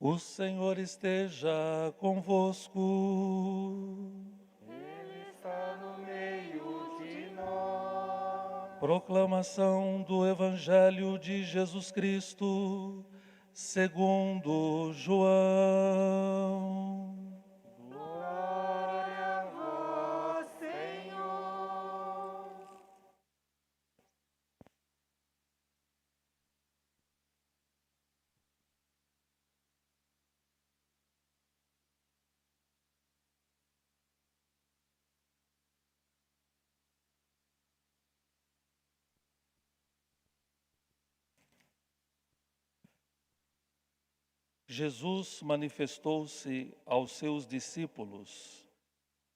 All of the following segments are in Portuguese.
O Senhor esteja convosco. Ele está no meio de nós. Proclamação do Evangelho de Jesus Cristo, segundo João. Glória a vós, Senhor. Jesus manifestou-se aos seus discípulos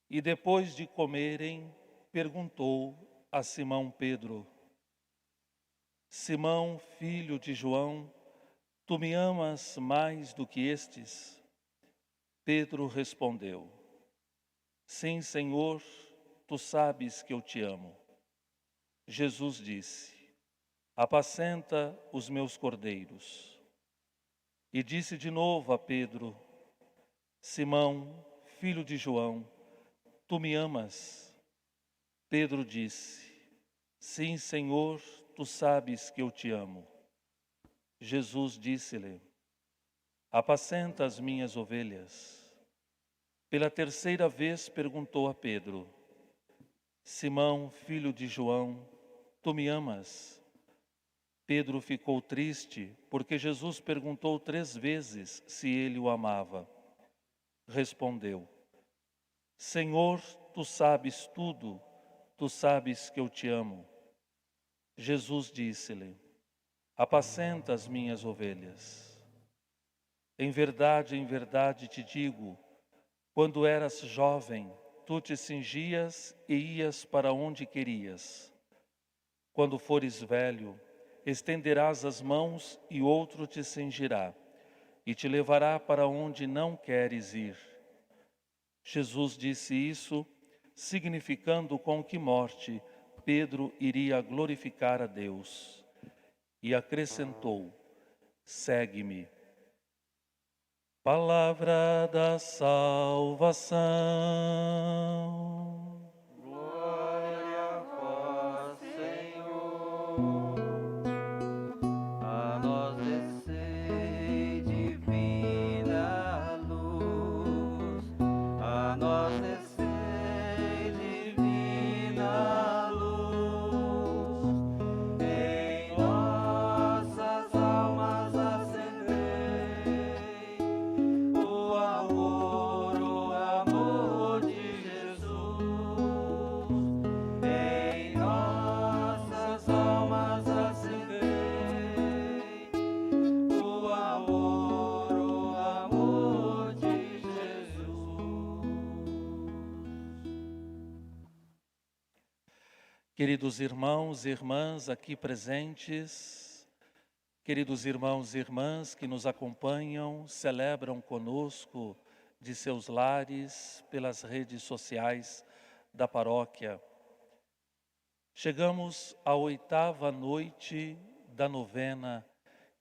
e, depois de comerem, perguntou a Simão Pedro: Simão, filho de João, tu me amas mais do que estes? Pedro respondeu: Sim, Senhor, tu sabes que eu te amo. Jesus disse: Apacenta os meus cordeiros. E disse de novo a Pedro: Simão, filho de João, tu me amas? Pedro disse: Sim, Senhor, tu sabes que eu te amo. Jesus disse-lhe: Apacenta as minhas ovelhas. Pela terceira vez perguntou a Pedro: Simão, filho de João, tu me amas? Pedro ficou triste, porque Jesus perguntou 3 vezes se ele o amava. Respondeu: Senhor, tu sabes tudo, tu sabes que eu te amo. Jesus disse-lhe: Apacenta as minhas ovelhas. Em verdade te digo, quando eras jovem, tu te cingias e ias para onde querias. Quando fores velho, estenderás as mãos e outro te cingirá e te levará para onde não queres ir. Jesus disse isso, significando com que morte Pedro iria glorificar a Deus. E acrescentou: Segue-me. Palavra da salvação. Glória a vós, Senhor. A nós descei divina luz. A nós descei divina luz. Em nossas almas acendei o amor de Jesus. Em nossas almas acendei o amor de Jesus. Queridos irmãos e irmãs aqui presentes, queridos irmãos e irmãs que nos acompanham, celebram conosco de seus lares, pelas redes sociais da paróquia. Chegamos à 8ª noite da novena,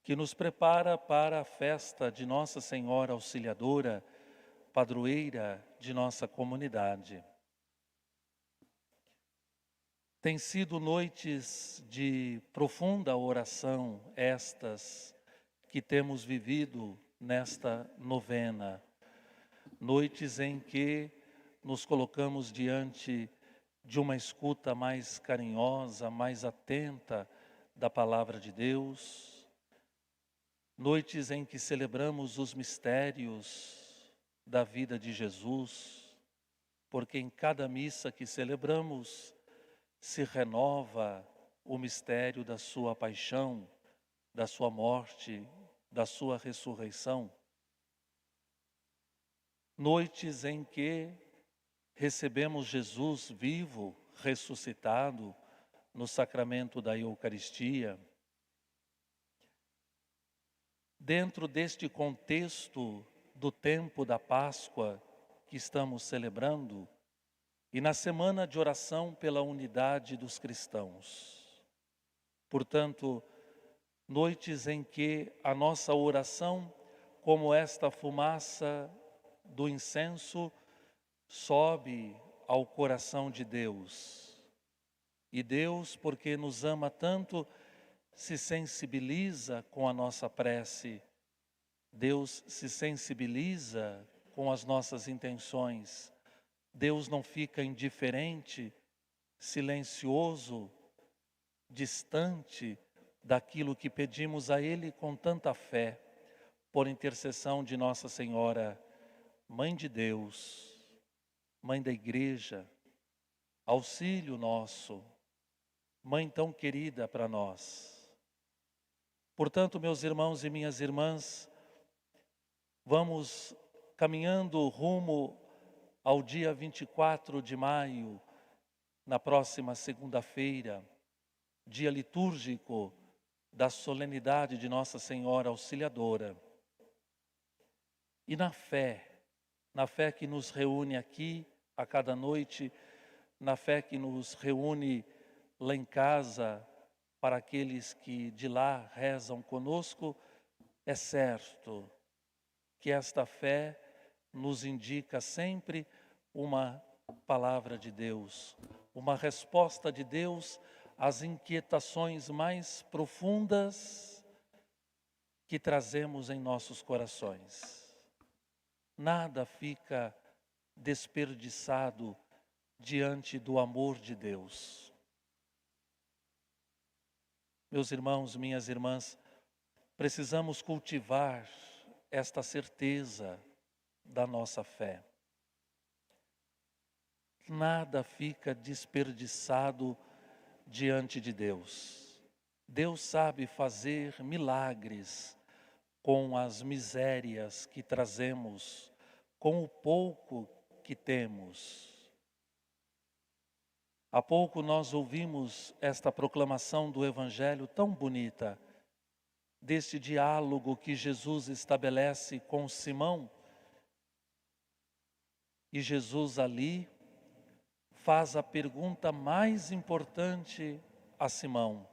que nos prepara para a festa de Nossa Senhora Auxiliadora, padroeira de nossa comunidade. Tem sido noites de profunda oração estas que temos vivido nesta novena. Noites em que nos colocamos diante de uma escuta mais carinhosa, mais atenta da palavra de Deus. Noites em que celebramos os mistérios da vida de Jesus, porque em cada missa que celebramos se renova o mistério da sua paixão, da sua morte, da sua ressurreição. Noites em que recebemos Jesus vivo, ressuscitado, no sacramento da Eucaristia. Dentro deste contexto do tempo da Páscoa que estamos celebrando, e na semana de oração pela unidade dos cristãos. Portanto, noites em que a nossa oração como esta fumaça do incenso sobe ao coração de Deus. E Deus, porque nos ama tanto, se sensibiliza com a nossa prece. Deus se sensibiliza com as nossas intenções. Deus não fica indiferente, silencioso, distante daquilo que pedimos a Ele com tanta fé, por intercessão de Nossa Senhora, Mãe de Deus, Mãe da Igreja, auxílio nosso, Mãe tão querida para nós. Portanto, meus irmãos e minhas irmãs, vamos caminhando rumo ao dia 24 de maio, na próxima segunda-feira, dia litúrgico da solenidade de Nossa Senhora Auxiliadora. E na fé que nos reúne aqui a cada noite, na fé que nos reúne lá em casa, para aqueles que de lá rezam conosco, é certo que esta fé nos indica sempre uma palavra de Deus, uma resposta de Deus às inquietações mais profundas que trazemos em nossos corações. Nada fica desperdiçado diante do amor de Deus. Meus irmãos, minhas irmãs, precisamos cultivar esta certeza da nossa fé. Nada fica desperdiçado diante de Deus. Deus sabe fazer milagres com as misérias que trazemos, com o pouco que temos. Há pouco nós ouvimos esta proclamação do Evangelho tão bonita, deste diálogo que Jesus estabelece com Simão. E Jesus ali faz a pergunta mais importante a Simão,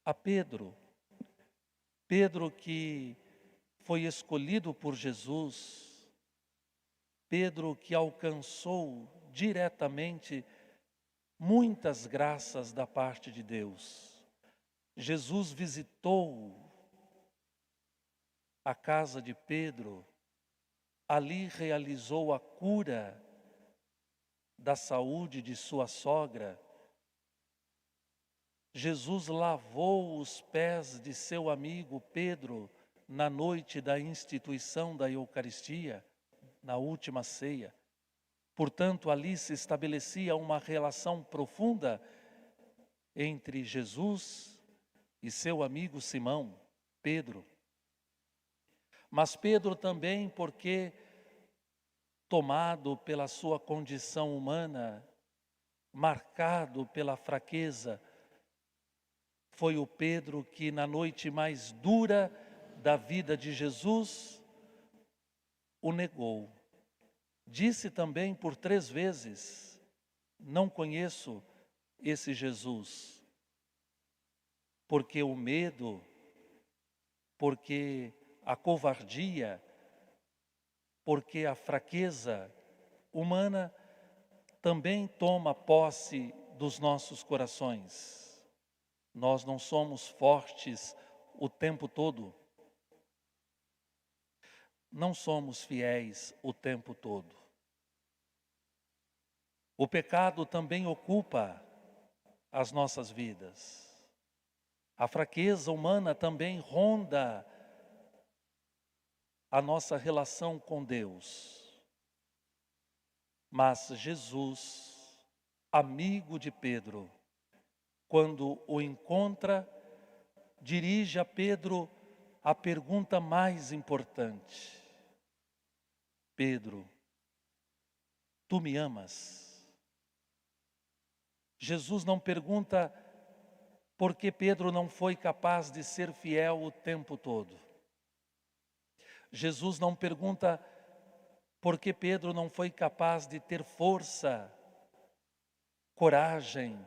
a Pedro. Pedro que foi escolhido por Jesus, Pedro que alcançou diretamente muitas graças da parte de Deus. Jesus visitou a casa de Pedro, ali realizou a cura da saúde de sua sogra. Jesus lavou os pés de seu amigo Pedro na noite da instituição da Eucaristia, na última ceia. Portanto, ali se estabelecia uma relação profunda entre Jesus e seu amigo Simão, Pedro. Mas Pedro também, porque tomado pela sua condição humana, marcado pela fraqueza, foi o Pedro que na noite mais dura da vida de Jesus o negou. Disse também por 3 vezes: não conheço esse Jesus. Porque o medo, porque a covardia, porque a fraqueza humana também toma posse dos nossos corações. Nós não somos fortes o tempo todo. Não somos fiéis o tempo todo. O pecado também ocupa as nossas vidas. A fraqueza humana também ronda a nossa relação com Deus. Mas Jesus, amigo de Pedro, quando o encontra, dirige a Pedro a pergunta mais importante: Pedro, tu me amas? Jesus não pergunta por que Pedro não foi capaz de ser fiel o tempo todo. Jesus não pergunta por que Pedro não foi capaz de ter força, coragem,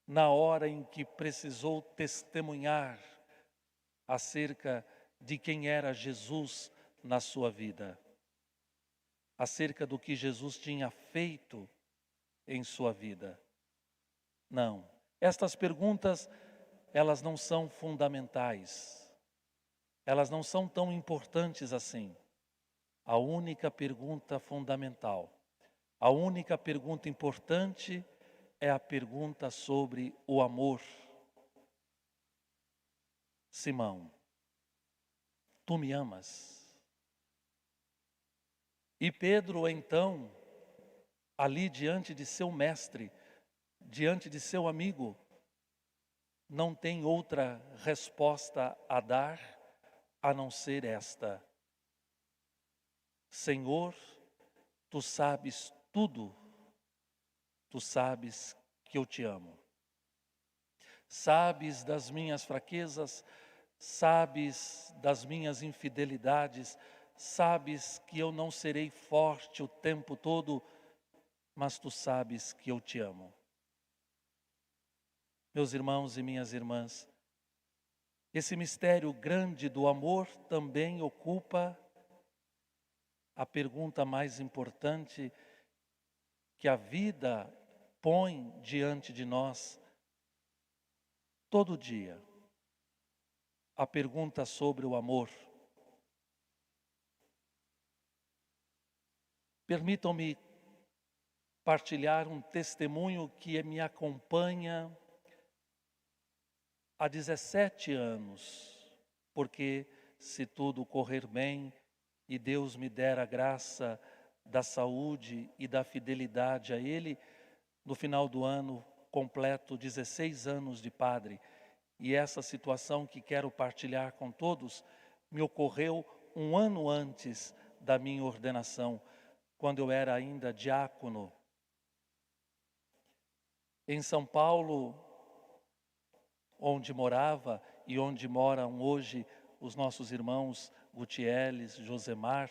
na hora em que precisou testemunhar acerca de quem era Jesus na sua vida, acerca do que Jesus tinha feito em sua vida. Não, estas perguntas, elas não são fundamentais, elas não são tão importantes assim. A única pergunta fundamental, a única pergunta importante é a pergunta sobre o amor. Simão, tu me amas? E Pedro, então, ali diante de seu mestre, diante de seu amigo, não tem outra resposta a dar a não ser esta: Senhor, tu sabes tudo, tu sabes que eu te amo. Sabes das minhas fraquezas, sabes das minhas infidelidades, sabes que eu não serei forte o tempo todo, mas tu sabes que eu te amo. Meus irmãos e minhas irmãs, esse mistério grande do amor também ocupa a pergunta mais importante que a vida põe diante de nós todo dia. A pergunta sobre o amor. Permitam-me partilhar um testemunho que me acompanha há 17 anos, porque se tudo correr bem e Deus me der a graça da saúde e da fidelidade a Ele, no final do ano completo 16 anos de padre. E essa situação que quero partilhar com todos me ocorreu um ano antes da minha ordenação, quando eu era ainda diácono. Em São Paulo, onde morava e onde moram hoje os nossos irmãos Gutierrez, Josemar,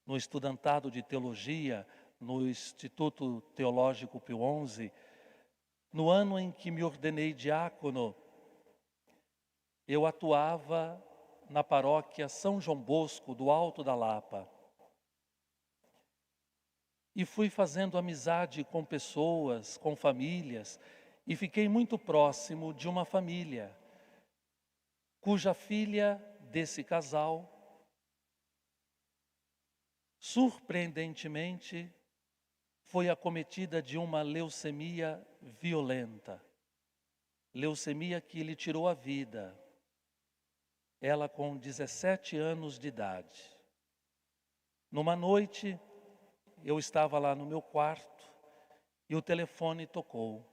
no estudantado de teologia, no Instituto Teológico Pio XI, no ano em que me ordenei diácono, eu atuava na paróquia São João Bosco, do Alto da Lapa. E fui fazendo amizade com pessoas, com famílias, e fiquei muito próximo de uma família, cuja filha desse casal, surpreendentemente, foi acometida de uma leucemia violenta. Leucemia que lhe tirou a vida. Ela com 17 anos de idade. Numa noite, eu estava lá no meu quarto e o telefone tocou.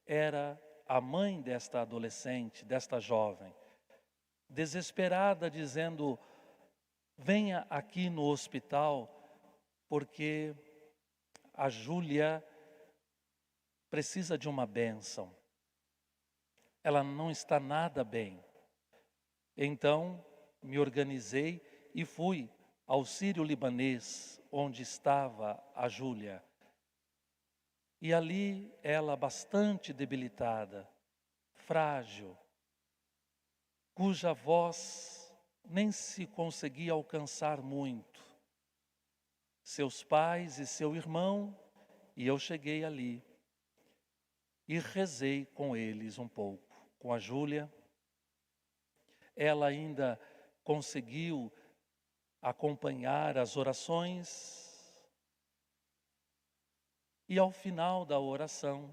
Era a mãe desta adolescente, desta jovem, desesperada, dizendo: venha aqui no hospital, porque a Júlia precisa de uma bênção. Ela não está nada bem. Então, me organizei e fui ao Sírio-Libanês, onde estava a Júlia. E ali ela bastante debilitada, frágil, cuja voz nem se conseguia alcançar muito. Seus pais e seu irmão, e eu cheguei ali. E rezei com eles um pouco, com a Júlia. Ela ainda conseguiu acompanhar as orações. E ao final da oração,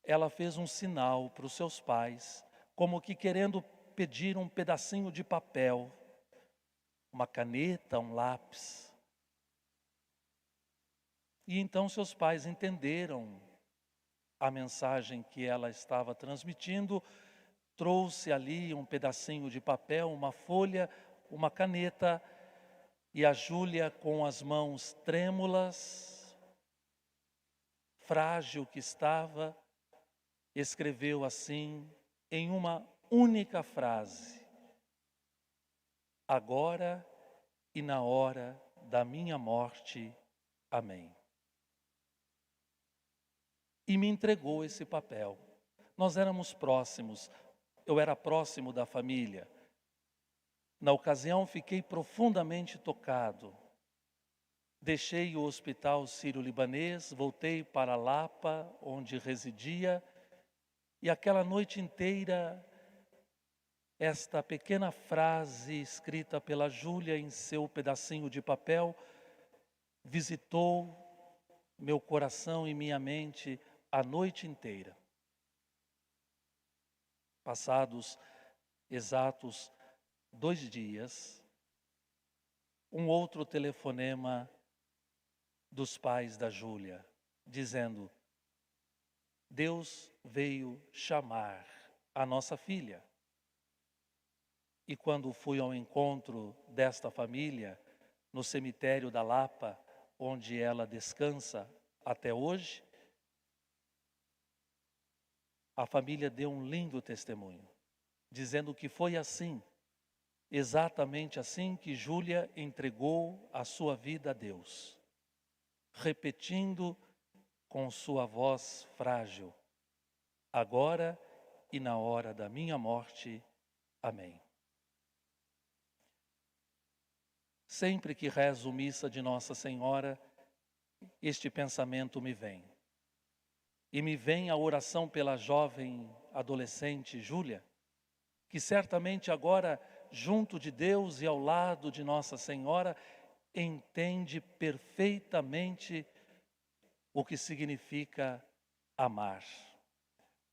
ela fez um sinal para os seus pais, como que querendo pedir um pedacinho de papel, uma caneta, um lápis. E então seus pais entenderam a mensagem que ela estava transmitindo, trouxe ali um pedacinho de papel, uma folha, uma caneta, e a Júlia, com as mãos trêmulas, frágil que estava, escreveu assim, em uma única frase: agora e na hora da minha morte. Amém. E me entregou esse papel. Nós éramos próximos, eu era próximo da família. Na ocasião, fiquei profundamente tocado. Deixei o hospital sírio-libanês, voltei para Lapa, onde residia, e aquela noite inteira, esta pequena frase escrita pela Júlia em seu pedacinho de papel visitou meu coração e minha mente a noite inteira. Passados exatos 2 dias, um outro telefonema dos pais da Júlia, dizendo: Deus veio chamar a nossa filha. E quando fui ao encontro desta família, no cemitério da Lapa, onde ela descansa até hoje, a família deu um lindo testemunho, dizendo que foi assim, exatamente assim que Júlia entregou a sua vida a Deus, repetindo com sua voz frágil: agora e na hora da minha morte. Amém. Sempre que rezo missa de Nossa Senhora, este pensamento me vem. E me vem a oração pela jovem adolescente Júlia, que certamente agora, junto de Deus e ao lado de Nossa Senhora, entende perfeitamente o que significa amar.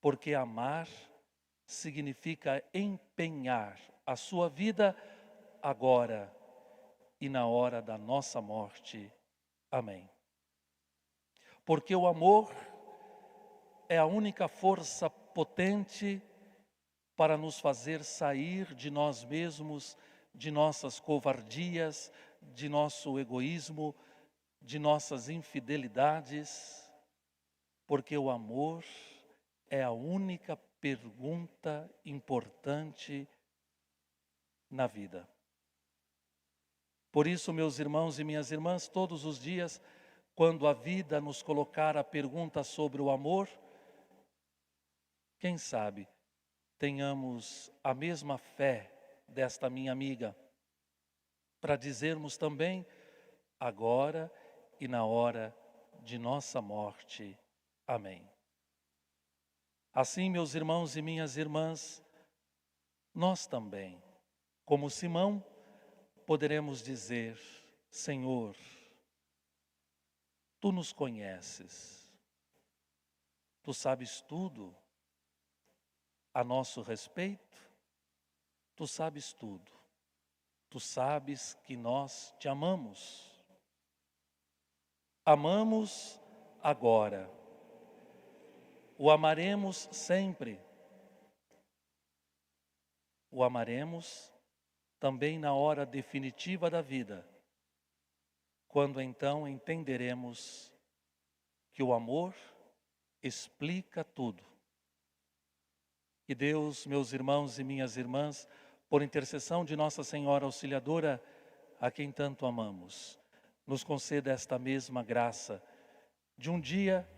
Porque amar significa empenhar a sua vida agora e na hora da nossa morte. Amém. Porque o amor é a única força potente para nos fazer sair de nós mesmos, de nossas covardias, de nosso egoísmo, de nossas infidelidades. Porque o amor é a única pergunta importante na vida. Por isso, meus irmãos e minhas irmãs, todos os dias, quando a vida nos colocar a pergunta sobre o amor, quem sabe tenhamos a mesma fé desta minha amiga, para dizermos também, agora e na hora de nossa morte. Amém. Assim, meus irmãos e minhas irmãs, nós também, como Simão, poderemos dizer: Senhor, Tu nos conheces, Tu sabes tudo a nosso respeito, Tu sabes tudo, Tu sabes que nós Te amamos. Amamos agora, o amaremos sempre, o amaremos também na hora definitiva da vida, quando então entenderemos que o amor explica tudo. Que Deus, meus irmãos e minhas irmãs, por intercessão de Nossa Senhora Auxiliadora, a quem tanto amamos, nos conceda esta mesma graça de um dia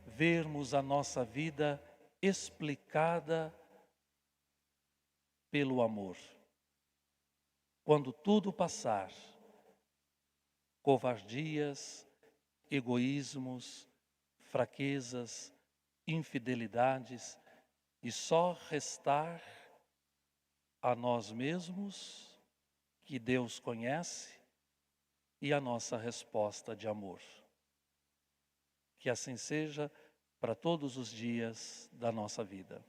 vermos a nossa vida explicada pelo amor. Quando tudo passar, covardias, egoísmos, fraquezas, infidelidades, e só restar a nós mesmos, que Deus conhece, e a nossa resposta de amor. Que assim seja para todos os dias da nossa vida.